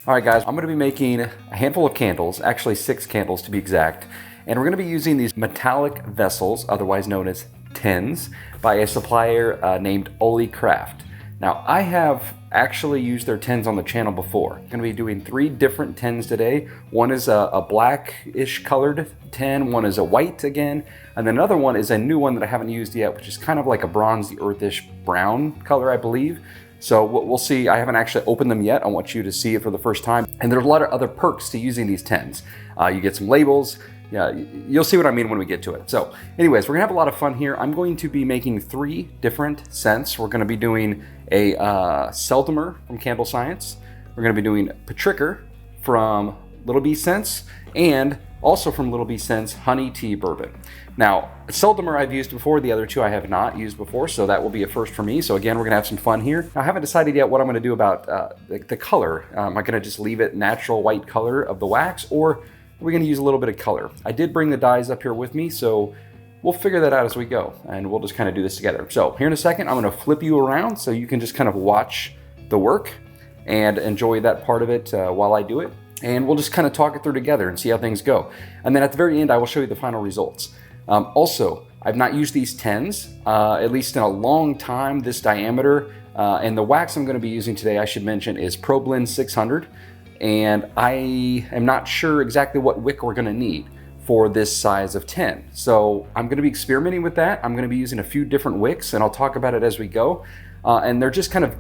All right guys, I'm gonna be making a handful of candles, actually 6 candles to be exact. And we're gonna be using these metallic vessels, otherwise known as tins, by a supplier named Olii Craft. Now I have actually used their tins on the channel before. I'm gonna be doing 3 different tins today. One is a blackish colored tin, one is a white again, and then another one is a new one that I haven't used yet, which is kind of like a bronzy earthish brown color, I believe. So we'll see. I haven't actually opened them yet. I want you to see it for the first time. And there's a lot of other perks to using these tins. You get some labels. Yeah, you'll see what I mean when we get to it. So anyways, we're gonna have a lot of fun here. I'm going to be making 3 different scents. We're gonna be doing a Sel de Mer from Candle Science. We're gonna be doing Petrichor from Little Bee Scents, and also from Little Bee Scents, Honey Tea Bourbon. Now, Sel de Mer I've used before, the other 2 I have not used before, so that will be a first for me. So again, we're gonna have some fun here. Now, I haven't decided yet what I'm gonna do about the color. Am I gonna just leave it natural white color of the wax, or are we gonna use a little bit of color? I did bring the dyes up here with me, so we'll figure that out as we go, and we'll just kind of do this together. So here in a second, I'm gonna flip you around so you can just kind of watch the work and enjoy that part of it while I do it. And we'll just kind of talk it through together and see how things go. And then at the very end, I will show you the final results. Also, I've not used these tins, at least in a long time, this diameter. And the wax I'm gonna be using today, I should mention, is ProBlend 600. And I am not sure exactly what wick we're gonna need for this size of tin. So I'm gonna be experimenting with that. I'm gonna be using a few different wicks, and I'll talk about it as we go. And they're just kind of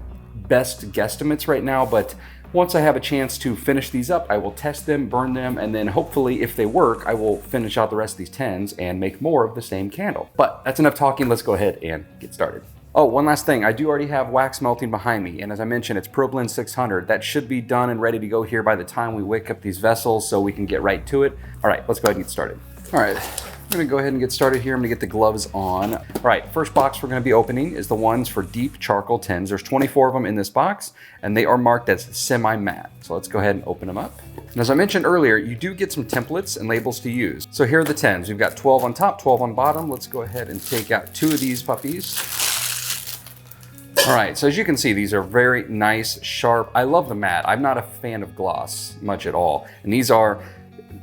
best guesstimates right now, but once I have a chance to finish these up, I will test them, burn them, and then hopefully if they work, I will finish out the rest of these tins and make more of the same candle. But that's enough talking, let's go ahead and get started. Oh, one last thing, I do already have wax melting behind me, and as I mentioned, it's ProBlend 600. That should be done and ready to go here by the time we wick up these vessels so we can get right to it. All right, let's go ahead and get started. All right. I'm gonna go ahead and get started here. I'm gonna get the gloves on. All right, first box we're gonna be opening is the ones for deep charcoal tins. There's 24 of them in this box, and they are marked as semi-matte. So let's go ahead and open them up. And as I mentioned earlier, you do get some templates and labels to use. So here are the tins. We've got 12 on top, 12 on bottom. Let's go ahead and take out 2 of these puppies. All right, so as you can see, these are very nice, sharp. I love the matte. I'm not a fan of gloss much at all. And these are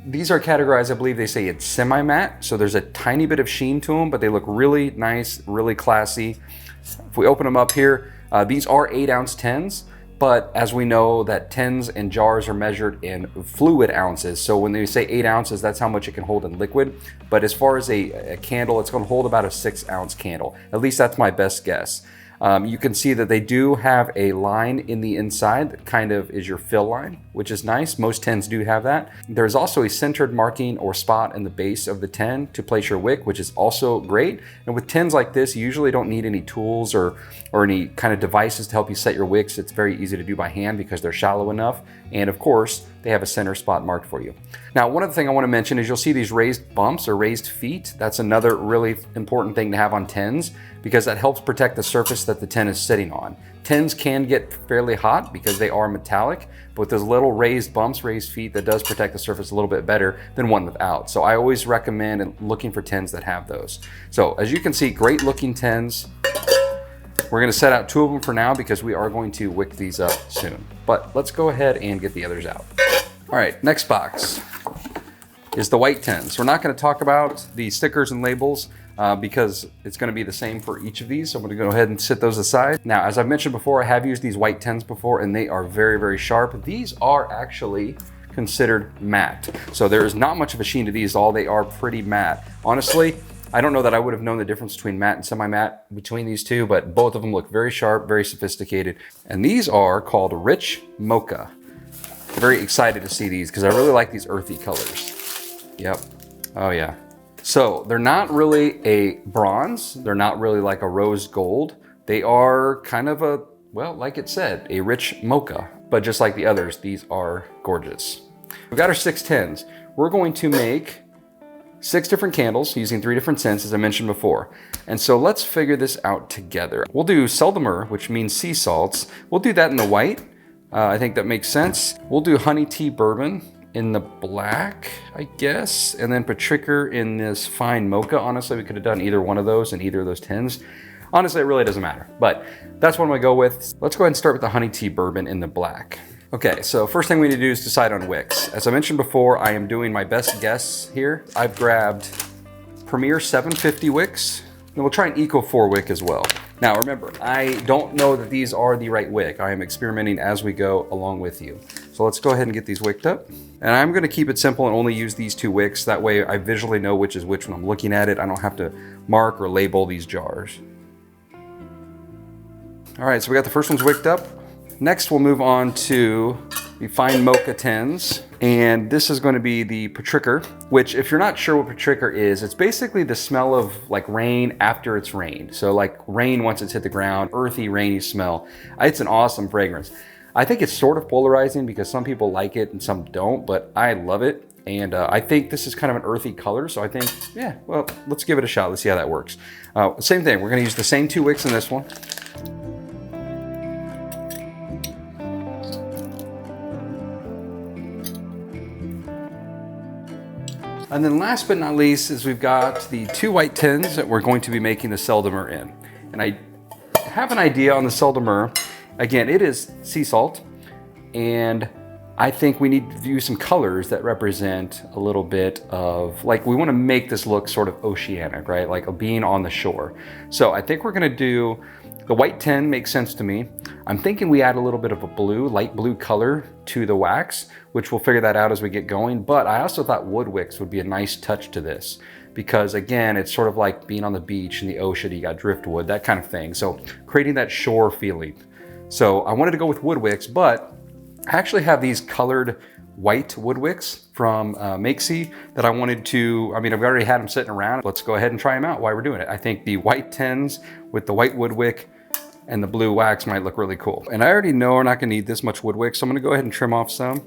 categorized, I believe they say it's semi-matte, so there's a tiny bit of sheen to them, but they look really nice, really classy. If we open them up here, these are 8-ounce tins, but as we know that tins and jars are measured in fluid ounces, so when they say 8 ounces, that's how much it can hold in liquid. But as far as a candle, it's gonna hold about a 6-ounce candle. At least that's my best guess. You can see that they do have a line in the inside that kind of is your fill line, which is nice. Most tins do have that. There's also a centered marking or spot in the base of the tin to place your wick, which is also great. And with tins like this, you usually don't need any tools or any kind of devices to help you set your wicks. It's very easy to do by hand because they're shallow enough. And of course, they have a center spot marked for you. Now, one other thing I want to mention is you'll see these raised bumps or raised feet. That's another really important thing to have on tins because that helps protect the surface that the tin is sitting on. Tins can get fairly hot because they are metallic, but with those little raised bumps, raised feet, that does protect the surface a little bit better than one without. So I always recommend looking for tins that have those. So as you can see, great looking tins. We're gonna set out 2 of them for now because we are going to wick these up soon. But let's go ahead and get the others out. All right, next box is the white tins. We're not gonna talk about the stickers and labels because it's gonna be the same for each of these. So I'm gonna go ahead and set those aside. Now, as I've mentioned before, I have used these white tins before and they are very, very sharp. These are actually considered matte. So there is not much of a sheen to these, all they are pretty matte. Honestly, I don't know that I would have known the difference between matte and semi-matte between these 2, but both of them look very sharp, very sophisticated. And these are called Rich Mocha. Very excited to see these because I really like these earthy colors. Yep, oh yeah. So they're not really a bronze. They're not really like a rose gold. They are kind of a, well, like it said, a rich mocha. But just like the others, these are gorgeous. We've got our 6 tins. We're going to make 6 different candles using 3 different scents, as I mentioned before. And so let's figure this out together. We'll do Sel de Mer, which means sea salts. We'll do that in the white. I think that makes sense. We'll do Honey Tea Bourbon in the black, I guess. And then Petrichor in this fine mocha. Honestly, we could have done either one of those in either of those tins. Honestly, it really doesn't matter, but that's what I'm gonna go with. Let's go ahead and start with the Honey Tea Bourbon in the black. Okay, so first thing we need to do is decide on wicks. As I mentioned before, I am doing my best guess here. I've grabbed Premier 750 wicks, and we'll try an Eco 4 wick as well. Now remember, I don't know that these are the right wick. I am experimenting as we go along with you. So let's go ahead and get these wicked up. And I'm gonna keep it simple and only use these 2 wicks. That way I visually know which is which when I'm looking at it. I don't have to mark or label these jars. All right, so we got the first ones wicked up. Next, we'll move on to the fine mocha tins. And this is going to be the Petrichor, which if you're not sure what Petrichor is, it's basically the smell of like rain after it's rained. So like rain once it's hit the ground, earthy, rainy smell. It's an awesome fragrance. I think it's sort of polarizing because some people like it and some don't, but I love it. And I think this is kind of an earthy color. So I think, yeah, well, let's give it a shot. Let's see how that works. Same thing, we're gonna use the same 2 wicks in this one. And then last but not least is we've got the 2 white tins that we're going to be making the Sel de Mer in. And I have an idea on the Sel de Mer. Again, it is sea salt, and I think we need to use some colors that represent a little bit of, like, we want to make this look sort of oceanic, right? Like being on the shore. So I think we're going to do, the white tin makes sense to me. I'm thinking we add a little bit of a blue, light blue color to the wax, which we'll figure that out as we get going. But I also thought wood wicks would be a nice touch to this because again, it's sort of like being on the beach in the ocean, you got driftwood, that kind of thing. So creating that shore feeling. So I wanted to go with wood wicks, but I actually have these colored white wood wicks from Makesy that I wanted to, I mean, I've already had them sitting around. Let's go ahead and try them out while we're doing it. I think the white tins with the white wood wick and the blue wax might look really cool. And I already know we're not gonna need this much wood wick, so I'm gonna go ahead and trim off some,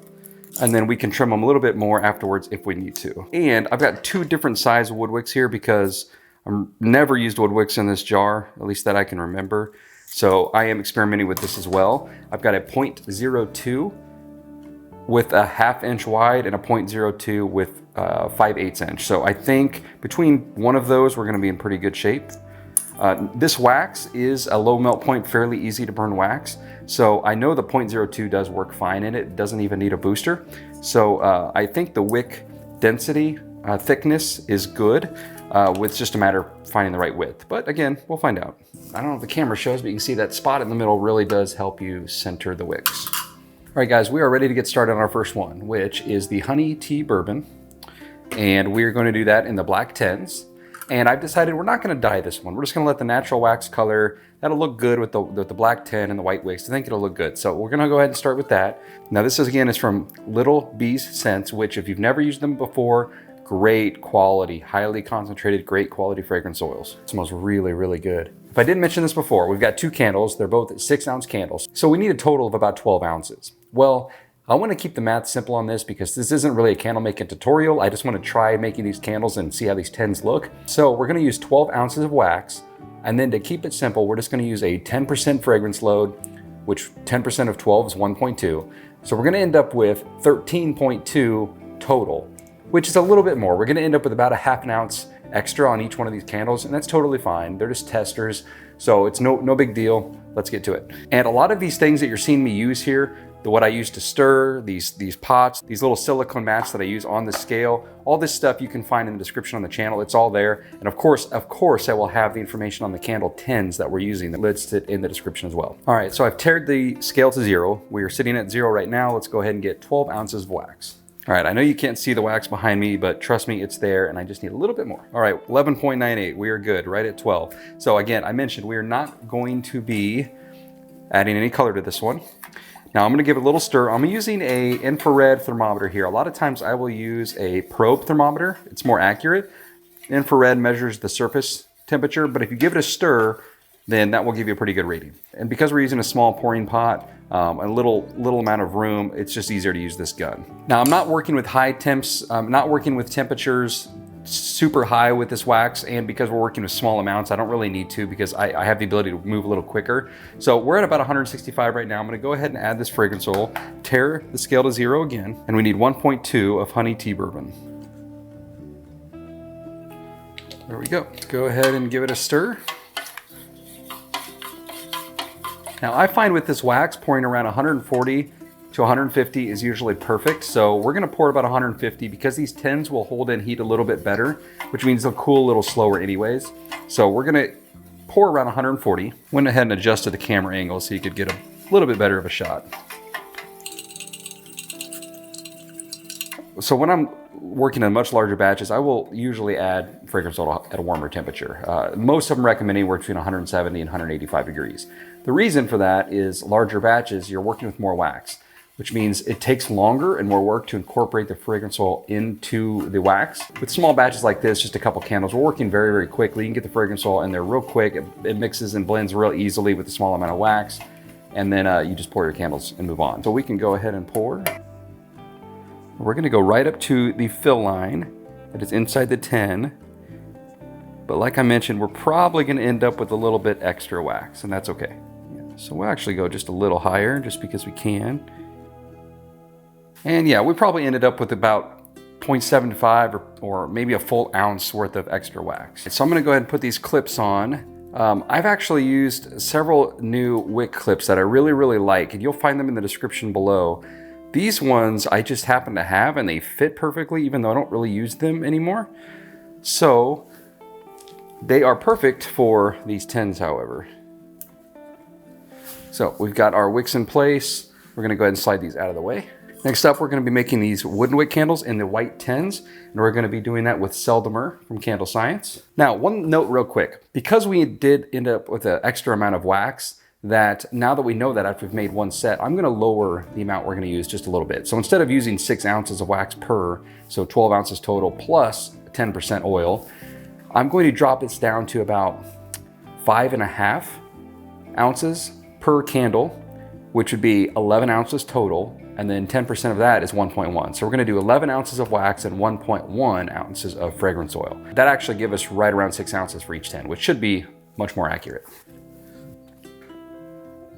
and then we can trim them a little bit more afterwards if we need to. And I've got 2 different size wood wicks here because I've never used wood wicks in this jar, at least that I can remember. So I am experimenting with this as well. I've got a 0.02 with a 1/2 inch wide and a 0.02 with 5/8 inch. So I think between one of those, we're gonna be in pretty good shape. This wax is a low melt point, fairly easy to burn wax. So I know the 0.02 does work fine in it. It doesn't even need a booster. So I think the wick density, thickness is good. It's just a matter of finding the right width. But again, we'll find out. I don't know if the camera shows, but you can see that spot in the middle really does help you center the wicks. All right, guys, we are ready to get started on our first one, which is the honey tea bourbon. And we're going to do that in the black 10s. And I've decided we're not going to dye this one. We're just going to let the natural wax color, that'll look good with the black 10 and the white wicks. I think it'll look good. So we're going to go ahead and start with that. Now this is, again, is from Little Bees Scents, which if you've never used them before, great quality, highly concentrated, great quality fragrance oils. It smells really, really good. If I didn't mention this before, we've got 2 candles. They're both 6-ounce candles. So we need a total of about 12 ounces. Well, I want to keep the math simple on this because this isn't really a candle making tutorial. I just want to try making these candles and see how these 10s look. So we're going to use 12 ounces of wax. And then to keep it simple, we're just going to use a 10% fragrance load, which 10% of 12 is 1.2. So we're going to end up with 13.2 total, which is a little bit more. We're going to end up with about a 1/2 ounce extra on each one of these candles, and that's totally fine. They're just testers, so it's no big deal. Let's get to it. And a lot of these things that you're seeing me use here, what I use to stir, these pots, these little silicone mats that I use on the scale, all this stuff you can find in the description on the channel. It's all there. And of course, I will have the information on the candle 10s that we're using that listed in the description as well. All right, so I've tared the scale to 0. We are sitting at 0 right now. Let's go ahead and get 12 ounces of wax. All right, I know you can't see the wax behind me, but trust me, it's there, and I just need a little bit more. All right, 11.98, we are good, right at 12. So again, I mentioned we are not going to be adding any color to this one. Now I'm gonna give it a little stir. I'm using a infrared thermometer here. A lot of times I will use a probe thermometer. It's more accurate. Infrared measures the surface temperature, but if you give it a stir, then that will give you a pretty good reading. And because we're using a small pouring pot, a little amount of room, it's just easier to use this gun. Now I'm not working with high temps, I'm not working with temperatures super high with this wax, and because we're working with small amounts, I don't really need to because I have the ability to move a little quicker. So we're at about 165 right now. I'm gonna go ahead and add this fragrance oil, tare the scale to 0 again, and we need 1.2 of honey tea bourbon. There we go. Go ahead and give it a stir. Now I find with this wax pouring around 140 to 150 is usually perfect. So we're gonna pour about 150 because these tins will hold in heat a little bit better, which means they'll cool a little slower anyways. So we're gonna pour around 140. Went ahead and adjusted the camera angle so you could get a little bit better of a shot. So when I'm working in much larger batches, I will usually add fragrance oil at a warmer temperature. Most of them recommend anywhere between 170 and 185 degrees. The reason for that is larger batches, you're working with more wax, which means it takes longer and more work to incorporate the fragrance oil into the wax. With small batches like this, just a couple candles, we're working very, very quickly. You can get the fragrance oil in there real quick. It mixes and blends real easily with a small amount of wax. And then you just pour your candles and move on. So we can go ahead and pour. We're gonna go right up to the fill line that is inside the tin. But like I mentioned, we're probably gonna end up with a little bit extra wax, and that's okay. Yeah. So we'll actually go just a little higher just because we can. And yeah, we probably ended up with about 0.75 or maybe a full ounce worth of extra wax. So I'm gonna go ahead and put these clips on. I've actually used several new wick clips that I really, really like, and you'll find them in the description below. These ones I just happen to have and they fit perfectly even though I don't really use them anymore. So they are perfect for these tins, however. So we've got our wicks in place. We're gonna go ahead and slide these out of the way. Next up, we're gonna be making these wooden wick candles in the white tins, and we're gonna be doing that with Sel de Mer from Candle Science. Now, one note real quick. Because we did end up with an extra amount of wax, that now that we know that after we've made one set, I'm gonna lower the amount we're gonna use just a little bit. So instead of using 6 ounces of wax per, so 12 ounces total plus 10% oil, I'm going to drop this down to about 5.5 ounces per candle, which would be 11 ounces total, and then 10% of that is 1.1. So we're gonna do 11 ounces of wax and 1.1 ounces of fragrance oil. That actually gives us right around 6 ounces for each tin, which should be much more accurate.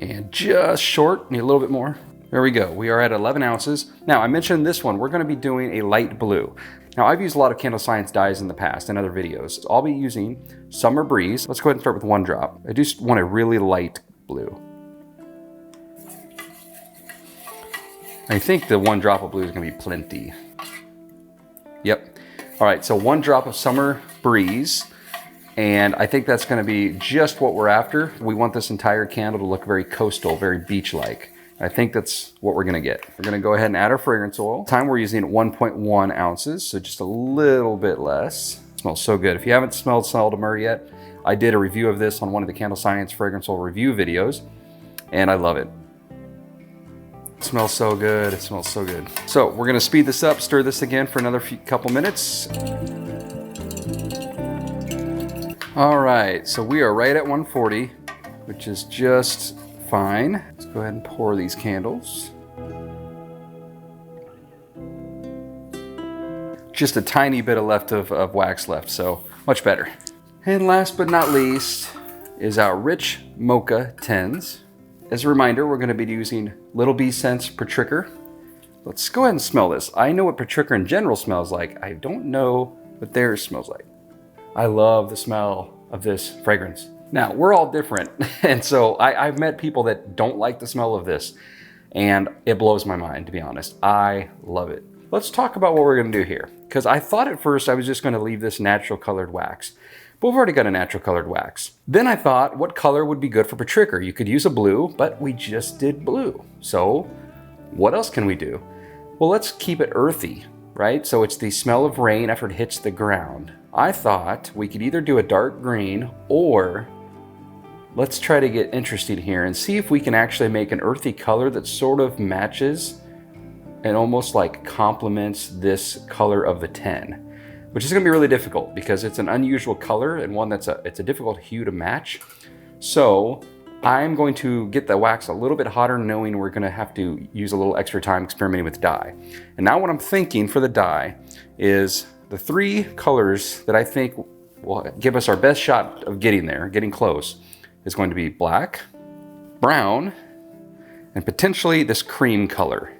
And just short, need a little bit more. There we go, we are at 11 ounces. Now I mentioned this one, we're gonna be doing a light blue. Now I've used a lot of Candle Science dyes in the past in other videos. So I'll be using Summer Breeze. Let's go ahead and start with 1 drop. I just want a really light blue. I think the 1 drop of blue is gonna be plenty. Yep. All right, so 1 drop of Summer Breeze. And I think that's gonna be just what we're after. We want this entire candle to look very coastal, very beach-like. I think that's what we're gonna get. We're gonna go ahead and add our fragrance oil. This time we're using 1.1 ounces, so just a little bit less. It smells so good. If you haven't smelled Sel de Mer yet, I did a review of this on one of the Candle Science fragrance oil review videos, and I love it. It smells so good, it smells so good. So we're gonna speed this up, stir this again for another couple minutes. All right, so we are right at 140, which is just fine. Let's go ahead and pour these candles. Just a tiny bit of wax left, so much better. And last but not least is our rich mocha tins. As a reminder, we're gonna be using Little Bee Scents Petrichor. Let's go ahead and smell this. I know what Petrichor in general smells like. I don't know what theirs smells like. I love the smell of this fragrance. Now, we're all different, and so I've met people that don't like the smell of this, and it blows my mind, to be honest. I love it. Let's talk about what we're gonna do here, because I thought at first I was just gonna leave this natural colored wax, but we've already got a natural colored wax. Then I thought, what color would be good for Petrichor? You could use a blue, but we just did blue. So what else can we do? Well, let's keep it earthy, right? So it's the smell of rain after it hits the ground. I thought we could either do a dark green, or let's try to get interesting here and see if we can actually make an earthy color that sort of matches and almost like complements this color of the tin, which is gonna be really difficult because it's an unusual color and one that's it's a difficult hue to match. So I'm going to get the wax a little bit hotter, knowing we're gonna have to use a little extra time experimenting with dye. And now what I'm thinking for the dye is the 3 colors that I think will give us our best shot of getting there, getting close, is going to be black, brown, and potentially this cream color.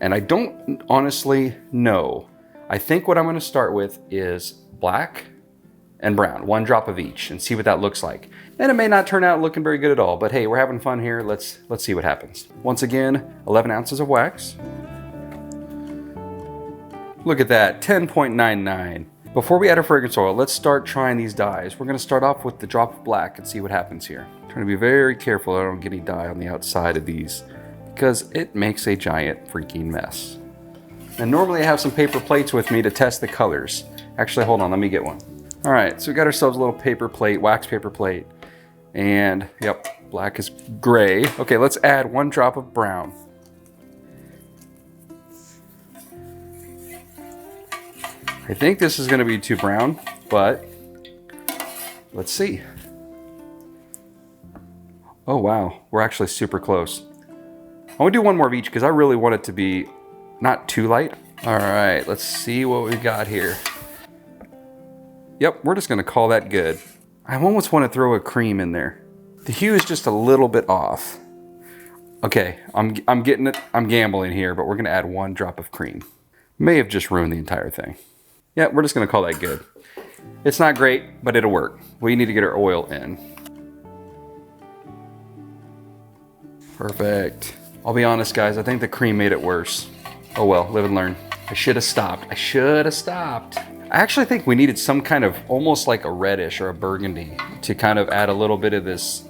And I don't honestly know. I think what I'm gonna start with is black, and brown, 1 drop of each, and see what that looks like. And it may not turn out looking very good at all, but hey, we're having fun here. Let's see what happens. Once again, 11 ounces of wax. Look at that, 10.99. Before we add our fragrance oil, let's start trying these dyes. We're gonna start off with the drop of black and see what happens here. Trying to be very careful I don't get any dye on the outside of these because it makes a giant freaking mess. And normally I have some paper plates with me to test the colors. Actually, hold on, let me get one. All right, so we got ourselves a little paper plate, wax paper plate. And yep, black is gray. Okay, let's add 1 drop of brown. I think this is gonna be too brown, but let's see. Oh wow, we're actually super close. I'm gonna do 1 more of each because I really want it to be not too light. All right, let's see what we got here. Yep, we're just gonna call that good. I almost want to throw a cream in there. The hue is just a little bit off. Okay, I'm getting it, I'm gambling here, but we're gonna add 1 drop of cream. May have just ruined the entire thing. Yeah, we're just gonna call that good. It's not great, but it'll work. We need to get our oil in. Perfect. I'll be honest, guys, I think the cream made it worse. Oh well, live and learn. I should have stopped. I should have stopped. I actually think we needed some kind of almost like a reddish or a burgundy to kind of add a little bit of this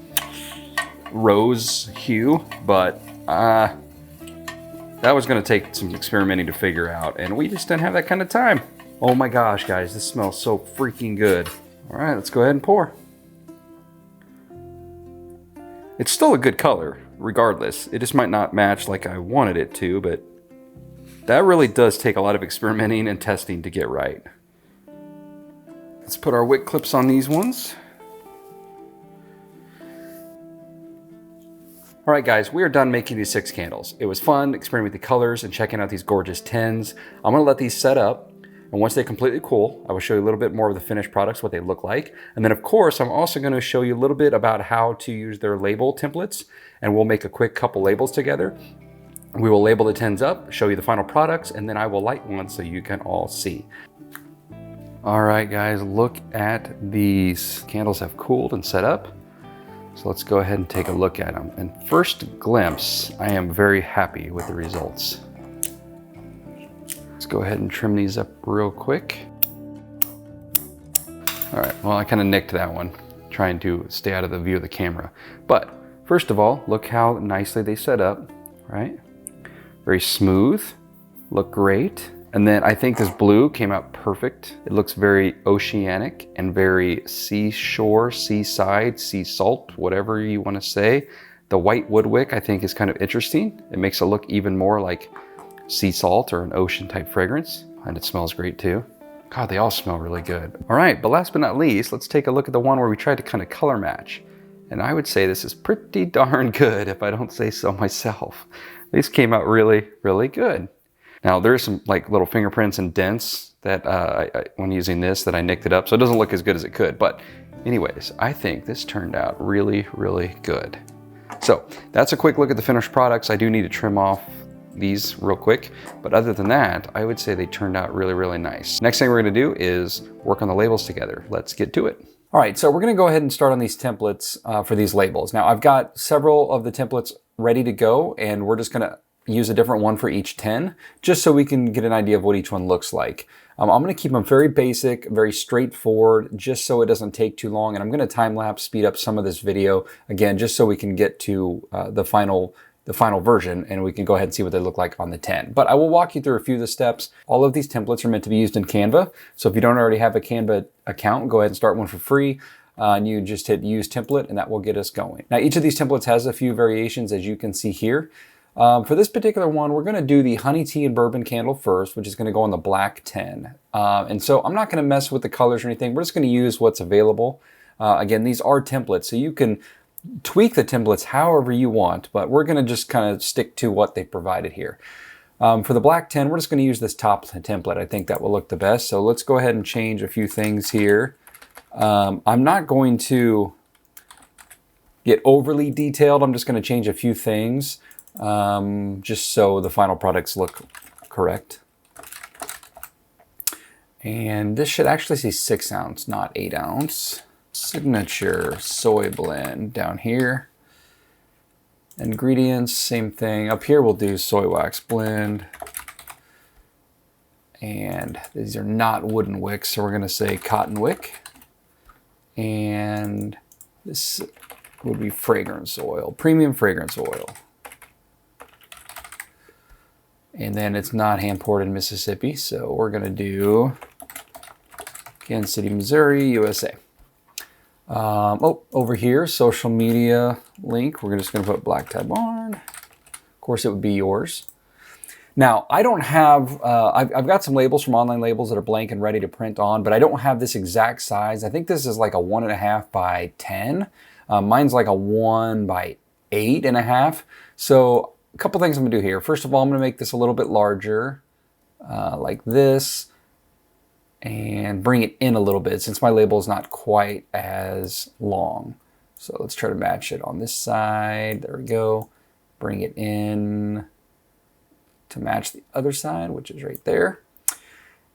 rose hue, but that was gonna take some experimenting to figure out, and we just didn't have that kind of time. Oh my gosh, guys, this smells so freaking good. All right, let's go ahead and pour. It's still a good color, regardless. It just might not match like I wanted it to, but that really does take a lot of experimenting and testing to get right. Let's put our wick clips on these ones. All right, guys, we are done making these 6 candles. It was fun experimenting with the colors and checking out these gorgeous tins. I'm gonna let these set up. And once they completely cool, I will show you a little bit more of the finished products, what they look like. And then of course, I'm also gonna show you a little bit about how to use their label templates, and we'll make a quick couple labels together. We will label the tins up, show you the final products, and then I will light one so you can all see. All right, guys, look at these. Candles have cooled and set up. So let's go ahead and take a look at them. And first glimpse, I am very happy with the results. Let's go ahead and trim these up real quick. All right, well, I kind of nicked that one, trying to stay out of the view of the camera. But first of all, look how nicely they set up, right? Very smooth, look great. And then I think this blue came out perfect. It looks very oceanic and very seashore, seaside, sea salt, whatever you want to say. The white wood wick I think is kind of interesting. It makes it look even more like sea salt or an ocean type fragrance. And it smells great too. God, they all smell really good. All right, but last but not least, let's take a look at the one where we tried to kind of color match. And I would say this is pretty darn good if I don't say so myself. These came out really, really good. Now there's some like little fingerprints and dents that when using this that I nicked it up, so it doesn't look as good as it could. But anyways, I think this turned out really, really good. So that's a quick look at the finished products. I do need to trim off these real quick, but other than that, I would say they turned out really, really nice. Next thing we're gonna do is work on the labels together. Let's get to it. All right, so we're gonna go ahead and start on these templates for these labels. Now I've got several of the templates ready to go, and we're just gonna use a different one for each 10, just so we can get an idea of what each one looks like. I'm gonna keep them very basic, very straightforward, just so it doesn't take too long. And I'm gonna time lapse, speed up some of this video, again, just so we can get to the final version, and we can go ahead and see what they look like on the 10. But I will walk you through a few of the steps. All of these templates are meant to be used in Canva. So if you don't already have a Canva account, go ahead and start one for free. And you just hit use template, and that will get us going. Now, each of these templates has a few variations, as you can see here. For this particular one, we're gonna do the honey tea and bourbon candle first, which is gonna go on the black 10. And so I'm not gonna mess with the colors or anything. We're just gonna use what's available. Again, these are templates, so you can tweak the templates however you want, but we're gonna just kind of stick to what they provided here. For the black 10, we're just gonna use this top template. I think that will look the best. So let's go ahead and change a few things here. I'm not going to get overly detailed. I'm just gonna change a few things just so the final products look correct. And this should actually say 6 ounce, not 8 ounce. Signature soy blend down here. Ingredients, same thing. Up here we'll do soy wax blend. And these are not wooden wicks, so we're gonna say cotton wick. And this would be fragrance oil, premium fragrance oil. And then it's not hand poured in Mississippi, so we're gonna do Kansas City, Missouri, USA. Over here, social media link, we're just gonna put Black Tie Barn. Of course, it would be yours. Now, I don't have, I've got some labels from Online Labels that are blank and ready to print on, but I don't have this exact size. I think this is like a 1.5 by 10. Mine's like a 1 by 8.5. So a couple things I'm gonna do here. First of all, I'm gonna make this a little bit larger, like this, and bring it in a little bit since my label is not quite as long. So let's try to match it on this side. There we go. Bring it in to match the other side, which is right there.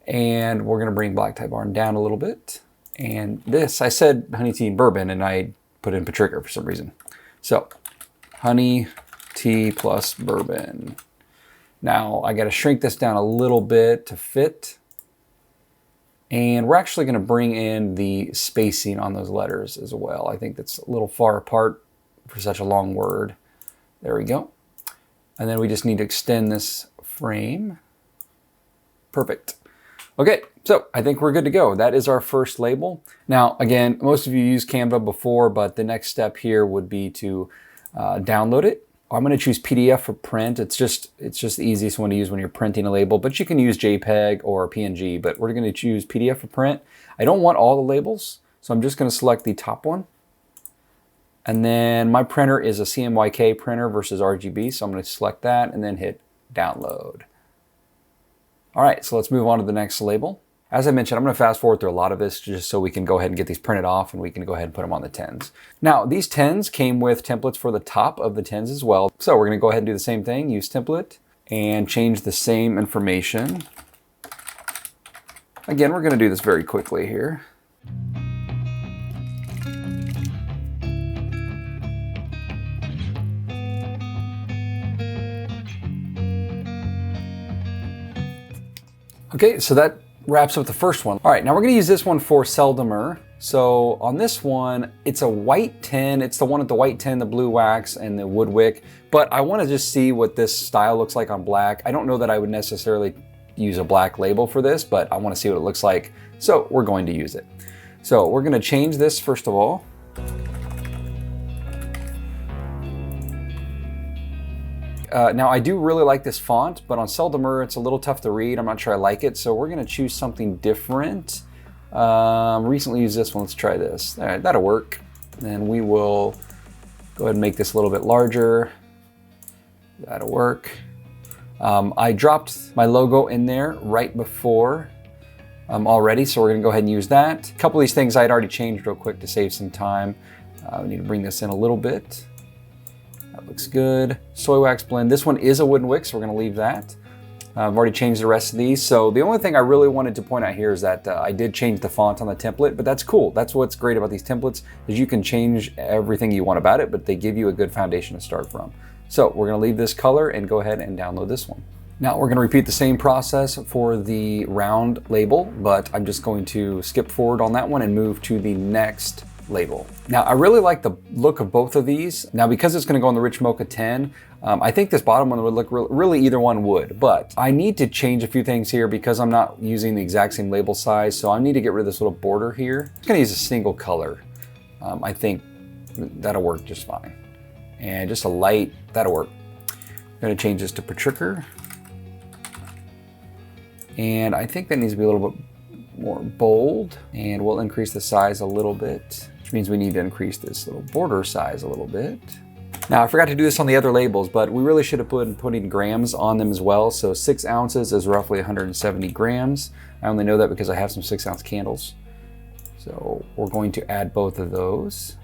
And we're gonna bring Black Tie Barn down a little bit. And this, I said honey tea and bourbon, and I put in Petrichor for some reason. So, honey, tea plus bourbon. Now, I gotta shrink this down a little bit to fit. And we're actually gonna bring in the spacing on those letters as well. I think that's a little far apart for such a long word. There we go. And then we just need to extend this frame. Perfect. Okay, so I think we're good to go. That is our first label. Now, again, most of you used Canva before, but the next step here would be to download it. I'm gonna choose PDF for print. It's just the easiest one to use when you're printing a label, but you can use JPEG or PNG, but we're gonna choose PDF for print. I don't want all the labels, so I'm just gonna select the top one. And then my printer is a CMYK printer versus RGB, so I'm gonna select that and then hit download. All right, so let's move on to the next label. As I mentioned, I'm gonna fast forward through a lot of this just so we can go ahead and get these printed off and we can go ahead and put them on the 10s. Now, these 10s came with templates for the top of the 10s as well. So we're gonna go ahead and do the same thing, use template and change the same information. Again, we're gonna do this very quickly here. Okay, so that wraps up the first one. All right, now we're gonna use this one for Sel de Mer. So on this one, it's a white tin. It's the one with the white tin, the blue wax, and the wood wick. But I wanna just see what this style looks like on black. I don't know that I would necessarily use a black label for this, but I wanna see what it looks like. So we're going to use it. So we're gonna change this first of all. Now I do really like this font, but on Sel de Mer it's a little tough to read. I'm not sure I like it, so we're gonna choose something different. Recently used this one, let's try this. All right, that'll work. And we will go ahead and make this a little bit larger. That'll work. I dropped my logo in there right before already, so we're gonna go ahead and use that. A couple of these things I'd already changed real quick to save some time. We need to bring this in a little bit. That looks good. Soy wax blend. This one is a wooden wick, so we're gonna leave that. I've already changed the rest of these. So the only thing I really wanted to point out here is that I did change the font on the template, but that's cool. That's what's great about these templates is you can change everything you want about it, but they give you a good foundation to start from. So we're gonna leave this color and go ahead and download this one. Now we're gonna repeat the same process for the round label, but I'm just going to skip forward on that one and move to the next label. Now I really like the look of both of these. Now because it's going to go in the Rich Mocha 10, I think this bottom one would look really either one would, but I need to change a few things here because I'm not using the exact same label size, so I need to get rid of this little border here. I'm going to use a single color. I think that'll work just fine. And just a light, that'll work. I'm going to change this to Petrichor. And I think that needs to be a little bit more bold, and we'll increase the size a little bit, which means we need to increase this little border size a little bit. Now I forgot to do this on the other labels, but we really should have putting grams on them as well. So 6 ounces is roughly 170 grams. I only know that because I have some 6-ounce candles. So we're going to add both of those.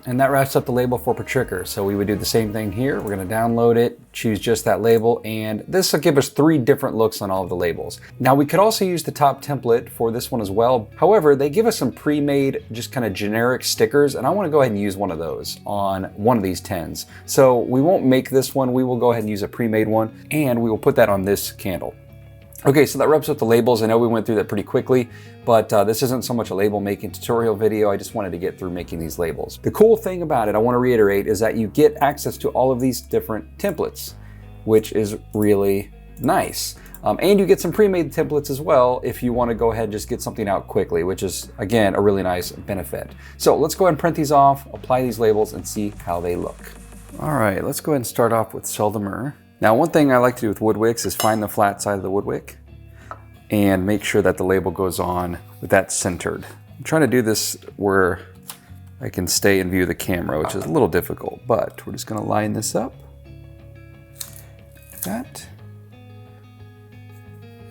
And that wraps up the label for Petrichor. So we would do the same thing here. We're gonna download it, choose just that label, and this will give us 3 different looks on all of the labels. Now we could also use the top template for this one as well. However, they give us some pre-made, just kind of generic stickers, and I wanna go ahead and use one of those on one of these tins. So we won't make this one, we will go ahead and use a pre-made one, and we will put that on this candle. Okay, so that wraps up the labels. I know we went through that pretty quickly, but this isn't so much a label making tutorial video. I just wanted to get through making these labels. The cool thing about it, I want to reiterate, is that you get access to all of these different templates, which is really nice. And you get some pre-made templates as well if you want to go ahead and just get something out quickly, which is, again, a really nice benefit. So let's go ahead and print these off, apply these labels, and see how they look. All right, let's go ahead and start off with Sel de Mer. Now, one thing I like to do with wood wicks is find the flat side of the wood wick and make sure that the label goes on with that centered. I'm trying to do this where I can stay in view of the camera, which is a little difficult, but we're just gonna line this up, like that,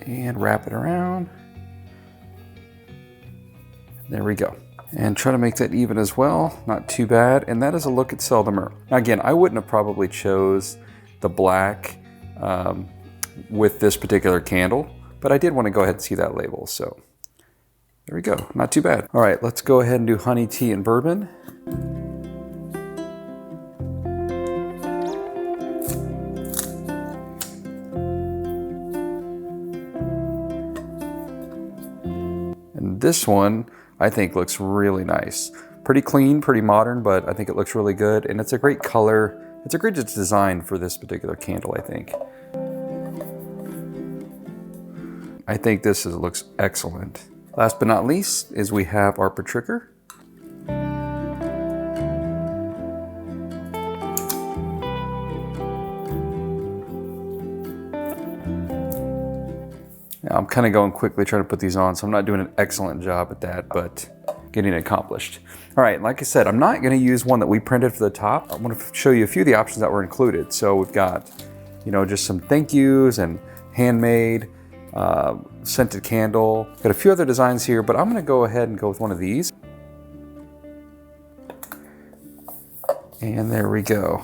and wrap it around. There we go. And try to make that even as well, not too bad. And that is a look at Sel de Mer. Now again, I wouldn't have probably chose the black with this particular candle, but I did want to go ahead and see that label, so there we go, not too bad. All right, let's go ahead and do honey, tea, and bourbon. And this one, I think, looks really nice. Pretty clean, pretty modern, but I think it looks really good, and it's a great color. It's a great design for this particular candle, I think. I think this looks excellent. Last but not least is we have our Petrichor. Now, I'm kind of going quickly trying to put these on, so I'm not doing an excellent job at that, but getting it accomplished. All right, like I said, I'm not gonna use one that we printed for the top. I want to show you a few of the options that were included. So we've got, you know, just some thank yous and handmade, scented candle. Got a few other designs here, but I'm gonna go ahead and go with one of these. And there we go.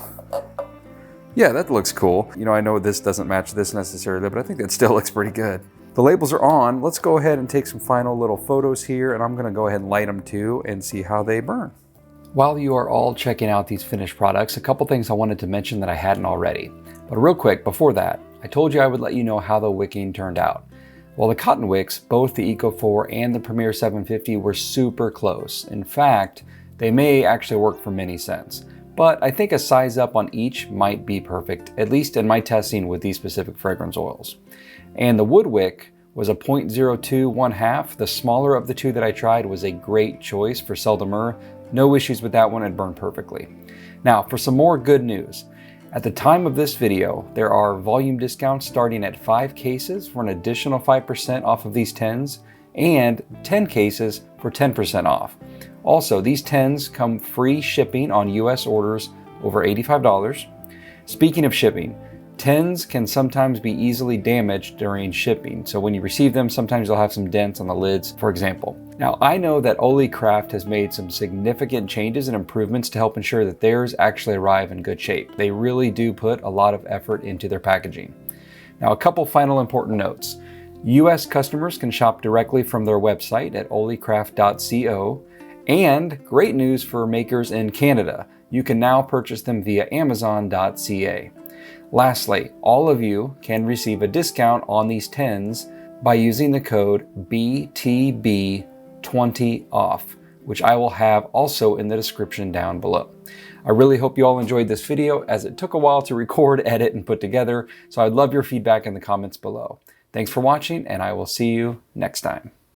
Yeah, that looks cool. You know, I know this doesn't match this necessarily, but I think that still looks pretty good. The labels are on. Let's go ahead and take some final little photos here, and I'm gonna go ahead and light them too and see how they burn. While you are all checking out these finished products, a couple things I wanted to mention that I hadn't already. But real quick, before that, I told you I would let you know how the wicking turned out. Well, the cotton wicks, both the Eco 4 and the Premier 750, were super close. In fact, they may actually work for many scents. But I think a size up on each might be perfect, at least in my testing with these specific fragrance oils. And the wood wick was a 0.02 1/2. The smaller of the two that I tried was a great choice for Sel de Mer. No issues with that one, it burned perfectly. Now, for some more good news. At the time of this video, there are volume discounts starting at 5 cases for an additional 5% off of these 10s, and 10 cases for 10% off. Also, these 10s come free shipping on US orders over $85. Speaking of shipping, 10s can sometimes be easily damaged during shipping. So when you receive them, sometimes you'll have some dents on the lids, for example. Now, I know that Olii Craft has made some significant changes and improvements to help ensure that theirs actually arrive in good shape. They really do put a lot of effort into their packaging. Now, a couple final important notes. US customers can shop directly from their website at oliicraft.co. And great news for makers in Canada. You can now purchase them via amazon.ca. Lastly, all of you can receive a discount on these 10s by using the code BTB20OFF, which I will have also in the description down below. I really hope you all enjoyed this video, as it took a while to record, edit, and put together, so I'd love your feedback in the comments below. Thanks for watching, and I will see you next time.